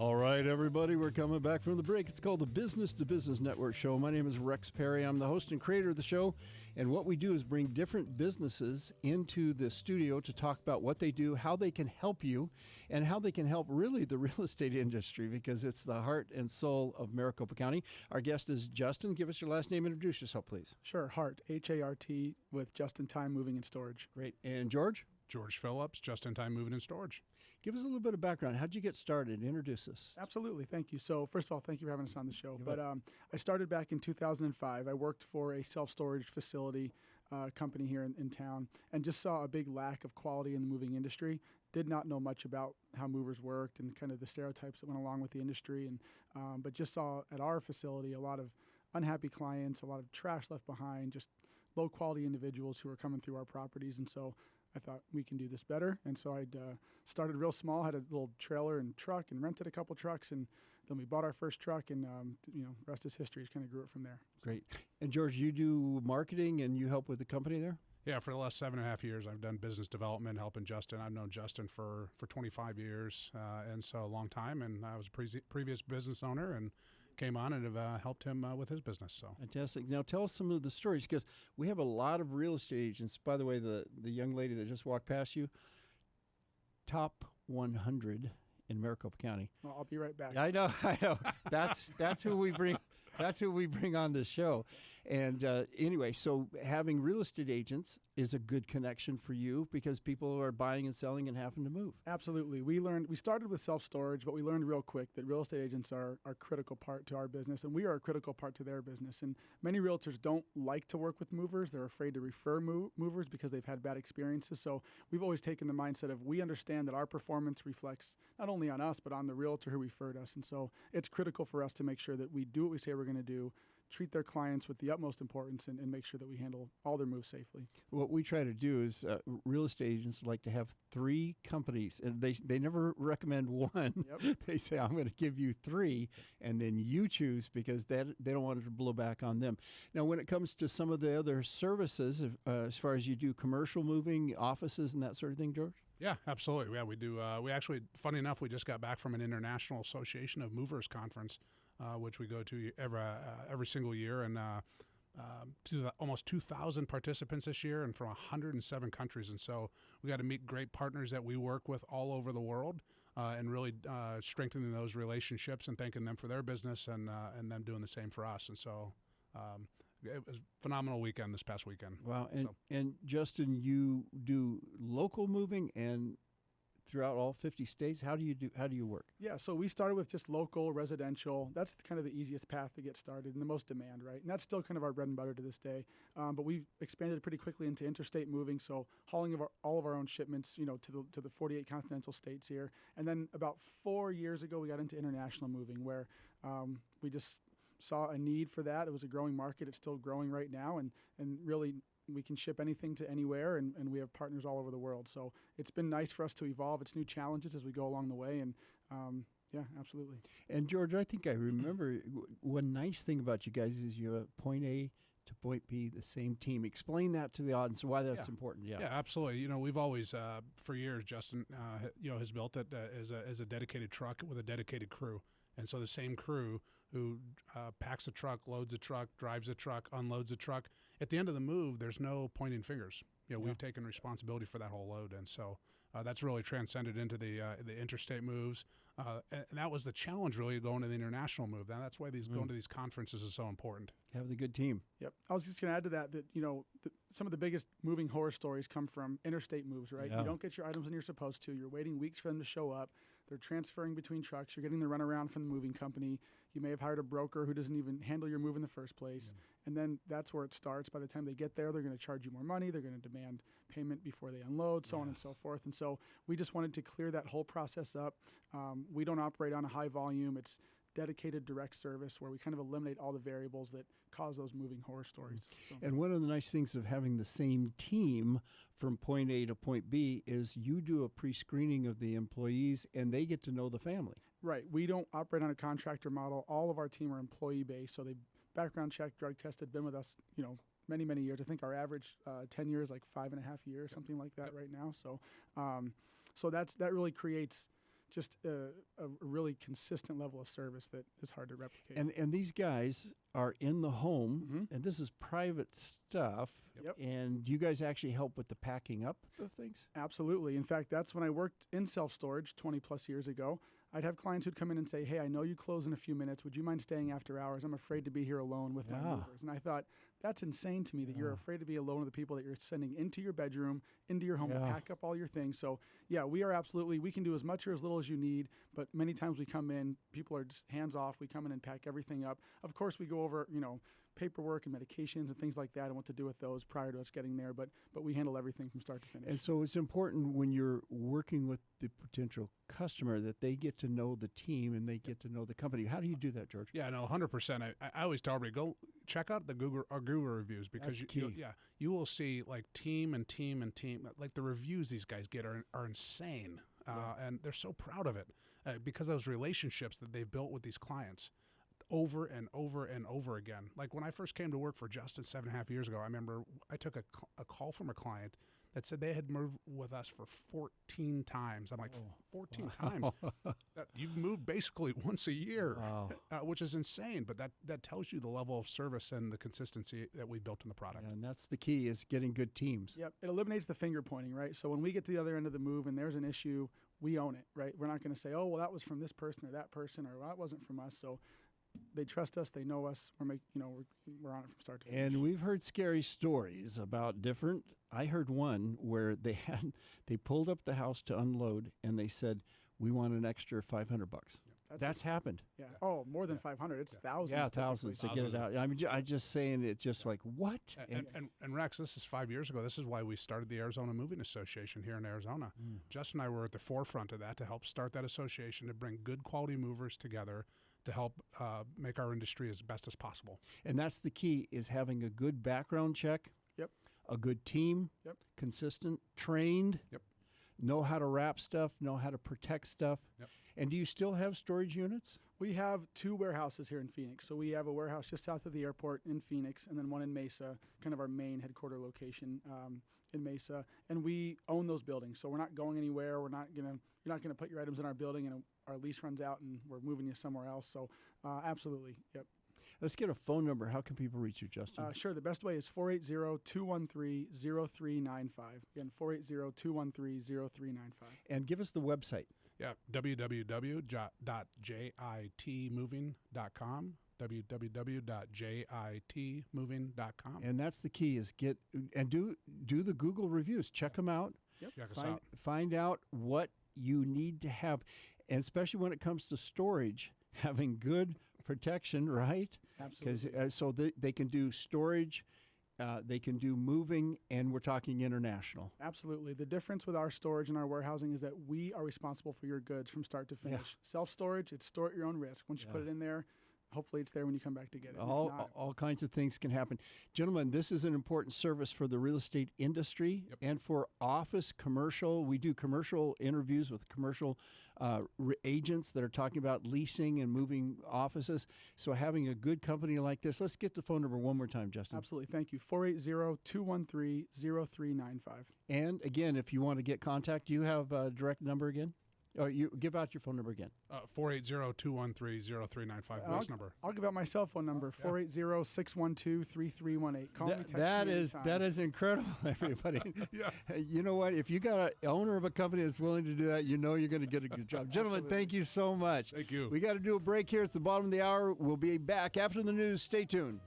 All right, everybody, we're coming back from the break. It's called the Business to Business Network Show. My name is Rex Parry. I'm the host and creator of the show. And what we do is bring different businesses into the studio to talk about what they do, how they can help you, and how they can help really the real estate industry, because it's the heart and soul of Maricopa County. Our guest is Justin. Give us your last name and introduce yourself, please. Sure, Hart, H-A-R-T, with Just-in-Time Moving and Storage. Great. And George? George Phillips, Just-in-Time Moving and Storage. Give us a little bit of background. How'd you get started? Introduce us. Absolutely. Thank you. So first of all, thank you for having us on the show. You But bet. I started back in 2005. I worked for a self-storage facility company here in town and just saw a big lack of quality in the moving industry. Did not know much about how movers worked and kind of the stereotypes that went along with the industry. And but just saw at our facility a lot of unhappy clients, a lot of trash left behind, just low-quality individuals who were coming through our properties. And so I thought we can do this better. And so I started real small, had a little trailer and truck and rented a couple trucks. And then we bought our first truck and, rest is history. Just kind of grew it from there. Great. And George, you do marketing and you help with the company there? Yeah, for the last 7.5 years, I've done business development, helping Justin. I've known Justin for 25 years, and so a long time. And I was a previous business owner and came on and have helped him with his business. So fantastic. Now tell us some of the stories, because we have a lot of real estate agents. By the way, the young lady that just walked past you, top 100 in Maricopa County. Well, I'll be right back. I know. That's who we bring. That's who we bring on the show. And anyway, so having real estate agents is a good connection for you because people are buying and selling and having to move. Absolutely. We started with self-storage, but we learned real quick that real estate agents are a critical part to our business, and we are a critical part to their business. And many realtors don't like to work with movers. They're afraid to refer movers because they've had bad experiences. So we've always taken the mindset of we understand that our performance reflects not only on us, but on the realtor who referred us. And so it's critical for us to make sure that we do what we say we're going to do, treat their clients with the utmost importance, and make sure that we handle all their moves safely. What we try to do is real estate agents like to have 3 companies, and they never recommend one. Yep. They say, I'm going to give you 3, and then you choose, because they don't want it to blow back on them. Now, when it comes to some of the other services, as far as you do commercial moving, offices and that sort of thing, George? yeah, absolutely. Yeah, we do. We actually, funny enough, we just got back from an International Association of Movers conference, which we go to every single year, and almost 2,000 participants this year, and from 107 countries. And so we got to meet great partners that we work with all over the world, and really strengthening those relationships and thanking them for their business, and them doing the same for us. And so it was a phenomenal weekend this past weekend. Wow. So. And Justin, you do local moving and throughout all 50 states. How do you work? Yeah, so we started with just local, residential. That's kind of the easiest path to get started and the most demand, right? And that's still kind of our bread and butter to this day. But we've expanded pretty quickly into interstate moving, so hauling of all of our own shipments, to the 48 continental states here. And then about 4 years ago, we got into international moving, where we just saw a need for that. It was a growing market. It's still growing right now, and really we can ship anything to anywhere, and we have partners all over the world. So it's been nice for us to evolve. It's new challenges as we go along the way, and yeah, absolutely. And George, I think I remember one nice thing about you guys is you have point A to point B, the same team. Explain that to the audience, why that's important. Yeah, absolutely. We've always, for years, Justin, has built it as a dedicated truck with a dedicated crew. And so the same crew who packs a truck, loads a truck, drives a truck, unloads a truck, at the end of the move, there's no pointing fingers. We've taken responsibility for that whole load. And so that's really transcended into the interstate moves. And that was the challenge, really, going to the international move. Now, that's why going to these conferences is so important. Have the good team. Yep. I was just going to add to that some of the biggest moving horror stories come from interstate moves, right? Yeah. You don't get your items when you're supposed to. You're waiting weeks for them to show up. They're transferring between trucks. You're getting the runaround from the moving company. You may have hired a broker who doesn't even handle your move in the first place. Yeah. And then that's where it starts. By the time they get there, they're going to charge you more money. They're going to demand payment before they unload, so on and so forth. And so we just wanted to clear that whole process up. We don't operate on a high volume. It's dedicated direct service where we kind of eliminate all the variables that cause those moving horror stories. So. And one of the nice things of having the same team from point A to point B is you do a pre-screening of the employees and they get to know the family. Right. We don't operate on a contractor model. All of our team are employee-based, so they background check, drug tested, been with us, many, many years. I think our average tenure is like 5.5 years, something like that right now. So that really creates just a really consistent level of service that is hard to replicate. And these guys are in the home, Mm-hmm. and this is private stuff. Yep. And do you guys actually help with the packing up of things? Absolutely. In fact, that's when I worked in self-storage 20 plus years ago. I'd have clients who'd come in and say, hey, I know you close in a few minutes. Would you mind staying after hours? I'm afraid to be here alone with my Yeah. movers. And I thought, that's insane to me that you're Yeah. afraid to be alone with the people that you're sending into your bedroom, into your home to Yeah. pack up all your things. So, yeah, we can do as much or as little as you need. But many times we come in, people are just hands off. We come in and pack everything up. Of course, we go over, paperwork and medications and things like that and what to do with those prior to us getting there. But we handle everything from start to finish. And so it's important when you're working with the potential customer that they get to know the team and they get to know the company. How do you do that, George? Yeah, no, 100%. I always tell everybody, go check out our Google reviews because That's you, key. you will see like team and team and team. Like the reviews these guys get are insane, and they're so proud of it because of those relationships that they've built with these clients over and over and over again. Like when I first came to work for Justin 7.5 years ago, I remember I took a call from a client that said they had moved with us for 14 times. I'm like, 14 times? You've moved basically once a year, Wow. which is insane. But that tells you the level of service and the consistency that we built in the product. Yeah, and that's the key is getting good teams. Yep, it eliminates the finger pointing, right? So when we get to the other end of the move and there's an issue, we own it, right? We're not going to say, oh, well, that was from this person or that person, or well, that wasn't from us. So they trust us, they know us. We're on it from start to finish. And we've heard scary stories about different. I heard one where they pulled up the house to unload and they said, "We want an extra $500." That's happened. Yeah. Oh, more than 500. It's thousands. Yeah, typically. thousands to get it out. I mean, I just saying it, just like what? And Rex, this is 5 years ago. This is why we started the Arizona Moving Association here in Arizona. Justin and I were at the forefront of that to help start that association to bring good quality movers together to help make our industry as best as possible. And that's the key is having a good background check. Yep. A good team. Yep. Consistent, trained. Yep. Know how to wrap stuff, know how to protect stuff. Yep. And do you still have storage units? We have 2 warehouses here in Phoenix. So we have a warehouse just south of the airport in Phoenix, and then one in Mesa, kind of our main headquarter location in Mesa. And we own those buildings, so we're not going anywhere. You're not gonna put your items in our building, and our lease runs out, and we're moving you somewhere else. So absolutely, yep. Let's get a phone number. How can people reach you, Justin? Sure. The best way is 480-213-0395. Again, 480-213-0395. And give us the website. Yeah, www.jitmoving.com. www.jitmoving.com. And that's the key is do the Google reviews. Check them out. Yep. Check us out. Find out what you need to have. And especially when it comes to storage, having good protection, right? Absolutely. Because so they can do storage, they can do moving, and we're talking international. Absolutely. The difference with our storage and our warehousing is that we are responsible for your goods from start to finish. Yeah. Self-storage, it's store at your own risk. Once you put it in there, hopefully it's there when you come back to get it. And if not, All kinds of things can happen. Gentlemen, this is an important service for the real estate industry and for office commercial. We do commercial interviews with commercial agents that are talking about leasing and moving offices. So having a good company like this, let's get the phone number one more time, Justin. Absolutely. Thank you. 480-213-0395. And again, if you want to get contact, do you have a direct number again? Or you give out your phone number again. 480-213-0395. Lease number. I'll give out my cell phone number, 480-612-3318. Call me, text me anytime. That is incredible, everybody. Yeah. You know what? If you got an owner of a company that's willing to do that, you know you're going to get a good job. Gentlemen, thank you so much. Thank you. We got to do a break here. It's the bottom of the hour. We'll be back after the news. Stay tuned.